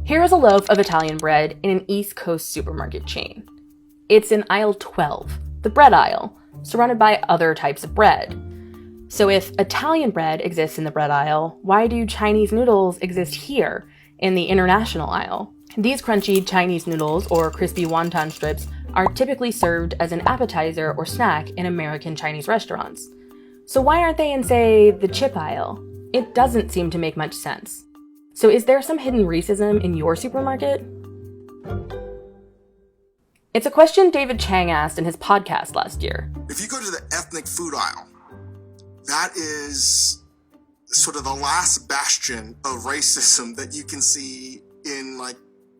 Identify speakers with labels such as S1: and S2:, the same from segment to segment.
S1: Here is a loaf of Italian bread in an East Coast supermarket chain. It's in aisle 12, the bread aisle, surrounded by other types of bread. So if Italian bread exists in the bread aisle, why do Chinese noodles exist here in the international aisle? These crunchy Chinese noodles, or crispy wonton strips, are typically served as an appetizer or snack in American Chinese restaurants. So why aren't they in, say, the chip aisle? It doesn't seem to make much sense. So is there some hidden racism in your supermarket? It's a question David Chang asked in his podcast last year.
S2: If you go to the ethnic food aisle, that is sort of the last bastion of racism that you can see in like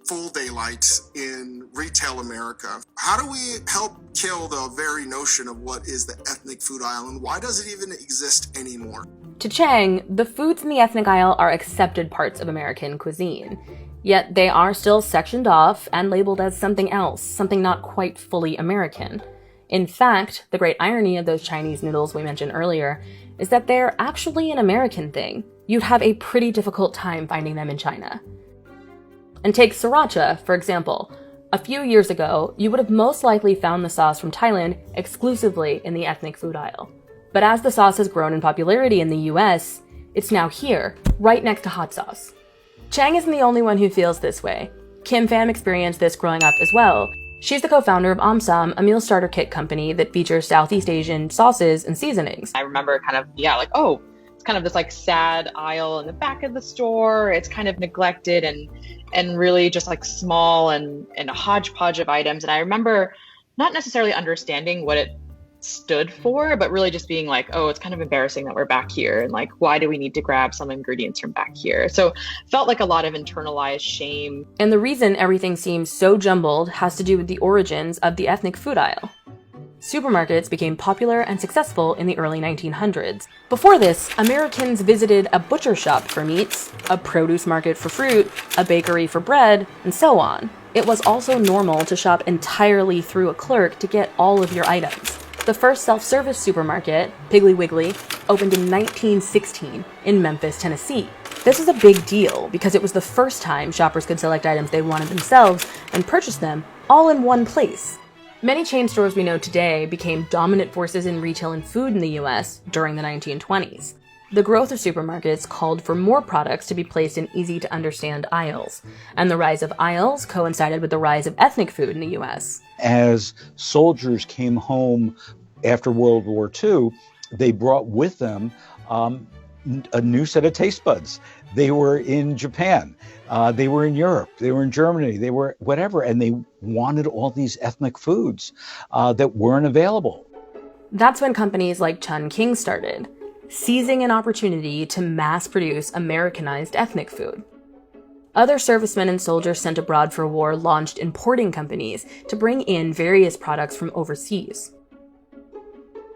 S2: full daylight in retail America. How do we help kill the very notion of what is the ethnic food aisle, and why does it even exist anymore?
S1: To Chang, the foods in the ethnic aisle are accepted parts of American cuisine, yet they are still sectioned off and labeled as something else, something not quite fully American. In fact, the great irony of those Chinese noodles we mentioned earlier is that they're actually an American thing. You'd have a pretty difficult time finding them in China. And take sriracha, for example. A few years ago, you would have most likely found the sauce from Thailand exclusively in the ethnic food aisle. But as the sauce has grown in popularity in the US, it's now here, right next to hot sauce. Chang isn't the only one who feels this way. Kim Pham experienced this growing up as well. She's the co-founder of Amsam, a meal starter kit company that features Southeast Asian sauces and seasonings.
S3: I remember it's kind of this like sad aisle in the back of the store. It's kind of neglected and really just like small and a hodgepodge of items. And I remember not necessarily understanding what it stood for, but really just being like, oh, it's kind of embarrassing that we're back here, and like, why do we need to grab some ingredients from back here? So felt like a lot of internalized shame.
S1: And the reason everything seems so jumbled has to do with the origins of the ethnic food aisle. Supermarkets became popular and successful in the early 1900s. Before this, Americans visited a butcher shop for meats, a produce market for fruit, a bakery for bread, and so on. It was also normal to shop entirely through a clerk to get all of your items. The first self-service supermarket, Piggly Wiggly, opened in 1916 in Memphis, Tennessee. This was a big deal because it was the first time shoppers could select items they wanted themselves and purchase them all in one place. Many chain stores we know today became dominant forces in retail and food in the US during the 1920s. The growth of supermarkets called for more products to be placed in easy-to-understand aisles, and the rise of aisles coincided with the rise of ethnic food in the US.
S4: As soldiers came home after World War II, they brought with them a new set of taste buds. They were in Japan, they were in Europe, they were in Germany, they were whatever, and they wanted all these ethnic foods that weren't available.
S1: That's when companies like Chun King started, seizing an opportunity to mass-produce Americanized ethnic food. Other servicemen and soldiers sent abroad for war launched importing companies to bring in various products from overseas.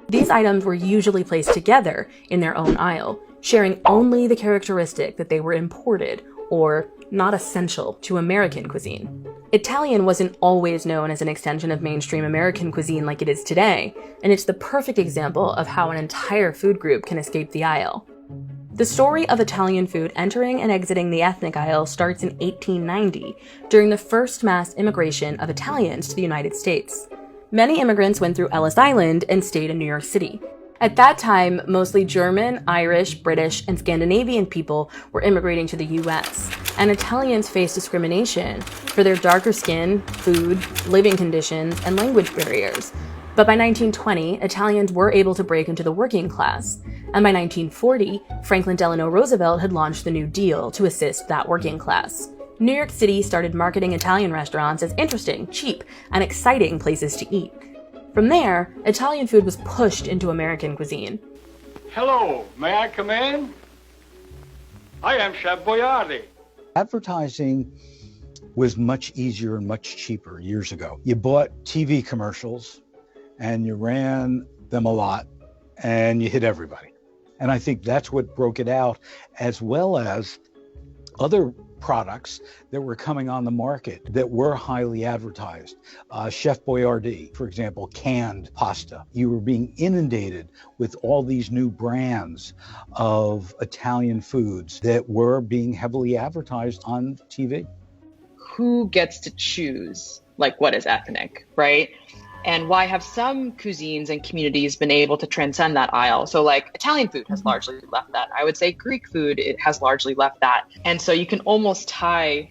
S1: These items were usually placed together in their own aisle, sharing only the characteristic that they were imported or not essential to American cuisine. Italian wasn't always known as an extension of mainstream American cuisine like it is today, and it's the perfect example of how an entire food group can escape the aisle. The story of Italian food entering and exiting the ethnic aisle starts in 1890, during the first mass immigration of Italians to the United States. Many immigrants went through Ellis Island and stayed in New York City. At that time, mostly German, Irish, British, and Scandinavian people were immigrating to the US, and Italians faced discrimination for their darker skin, food, living conditions, and language barriers. But by 1920, Italians were able to break into the working class, and by 1940, Franklin Delano Roosevelt had launched the New Deal to assist that working class. New York City started marketing Italian restaurants as interesting, cheap, and exciting places to eat. From there, Italian food was pushed into American cuisine.
S5: Hello, may I come in? I am Chef Boyardee.
S4: Advertising was much easier and much cheaper years ago. You bought TV commercials and you ran them a lot and you hit everybody. And I think that's what broke it out, as well as other products that were coming on the market that were highly advertised. Chef Boyardee, for example, canned pasta. You were being inundated with all these new brands of Italian foods that were being heavily advertised on TV.
S3: who gets to choose like what is ethnic, right? And why have some cuisines and communities been able to transcend that aisle? So like Italian food has largely left that. I would say Greek food, it has largely left that. And so you can almost tie,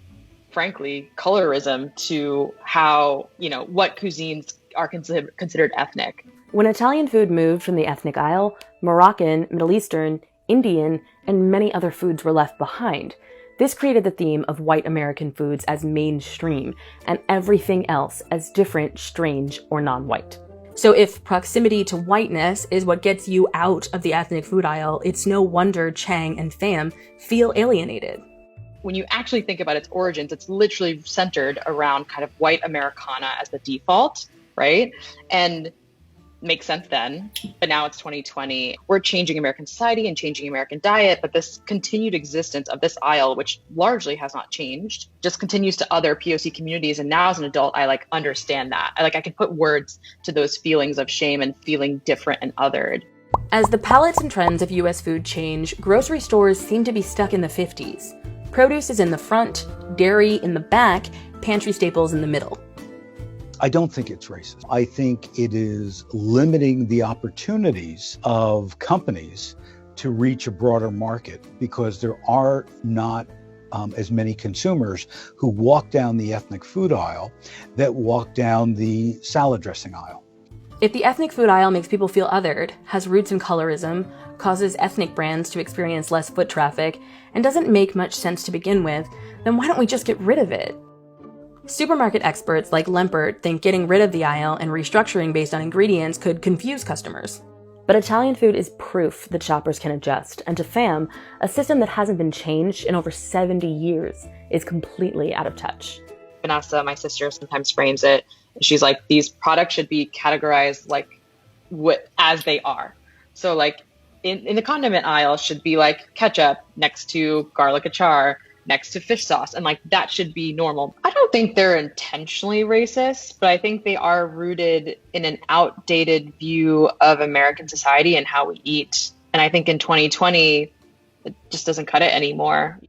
S3: frankly, colorism to how, what cuisines are considered ethnic.
S1: When Italian food moved from the ethnic aisle, Moroccan, Middle Eastern, Indian, and many other foods were left behind. This created the theme of white American foods as mainstream and everything else as different, strange, or non-white. So if proximity to whiteness is what gets you out of the ethnic food aisle, it's no wonder Chang and Pham feel alienated.
S3: When you actually think about its origins, it's literally centered around kind of white Americana as the default, right? And makes sense then, but now it's 2020. We're changing American society and changing American diet, but this continued existence of this aisle, which largely has not changed, just continues to other POC communities. And now as an adult, I understand that. I can put words to those feelings of shame and feeling different and othered.
S1: As the palates and trends of US food change, grocery stores seem to be stuck in the 50s. Produce is in the front, dairy in the back, pantry staples in the middle.
S4: I don't think it's racist. I think it is limiting the opportunities of companies to reach a broader market because there are not as many consumers who walk down the ethnic food aisle that walk down the salad dressing aisle.
S1: If the ethnic food aisle makes people feel othered, has roots in colorism, causes ethnic brands to experience less foot traffic, and doesn't make much sense to begin with, then why don't we just get rid of it? Supermarket experts like Lempert think getting rid of the aisle and restructuring based on ingredients could confuse customers. But Italian food is proof that shoppers can adjust, and to Pham, a system that hasn't been changed in over 70 years is completely out of touch.
S3: Vanessa, my sister, sometimes frames it. She's like, these products should be categorized as they are. So in the condiment aisle should be like ketchup next to garlic achar, next to fish sauce, and that should be normal. I don't think they're intentionally racist, but I think they are rooted in an outdated view of American society and how we eat. And I think in 2020, it just doesn't cut it anymore.